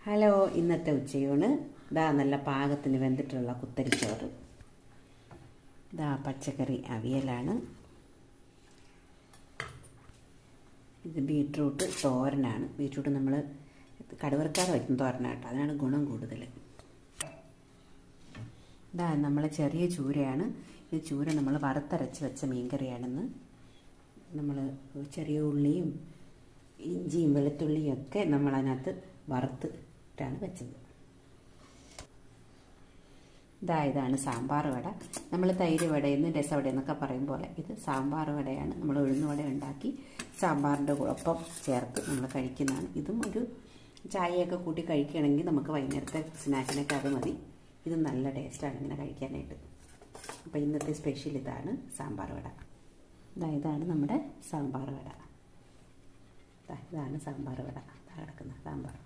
Hello, ഇന്നത്തെ ഉച്ചയൂണ് ഇതാ നല്ല പാകത്തിന് വെന്തിട്ടുള്ള കുത്തരിച്ചോറ്, ഇതാ പച്ചക്കറി അവിയലാണ്, ഇത് ബീട്രൂട്ട് തോരനാണ്. ബീട്രൂട്ട് നമ്മൾ കടുവറക്കാറ് വയ്ക്കുന്ന തോരനാട്ടോ, അതിനാണ് ഗുണം കൂടുതൽ. ഇതാ നമ്മൾ ചെറിയ ചൂരയാണ്, ഈ ചൂര നമ്മൾ വറുത്തരച്ച് വെച്ച മീൻകറിയാണെന്ന്. നമ്മൾ ചെറിയ ഉള്ളിയും ഇഞ്ചിയും വെളുത്തുള്ളിയും ഒക്കെ നമ്മളതിനകത്ത് വറുത്തിട്ടാണ് വെച്ചത്. ഇതാണ് സാമ്പാർ വട. നമ്മൾ തൈര് വടയെന്നും രസവട എന്നൊക്കെ പറയും പോലെ ഇത് സാമ്പാർ വടയാണ്. നമ്മൾ ഉഴുന്നുവട ഉണ്ടാക്കി സാമ്പാറിൻ്റെ ഒപ്പം ചേർത്ത് നമ്മൾ കഴിക്കുന്നതാണ്. ഇതും ഒരു ചായയൊക്കെ കൂട്ടി കഴിക്കുകയാണെങ്കിൽ നമുക്ക് വൈകുന്നേരത്തെ സ്നാക്കിനൊക്കെ അത് മതി. ഇത് നല്ല ടേസ്റ്റാണ് ഇങ്ങനെ കഴിക്കാനായിട്ട്. അപ്പോൾ ഇന്നത്തെ സ്പെഷ്യൽ ഇതാണ് സാമ്പാർ വട. ഇതാണ് നമ്മുടെ സാമ്പാർ വട. ഇതാണ് സാമ്പാർ വട, കിടക്കുന്ന സാമ്പാർ.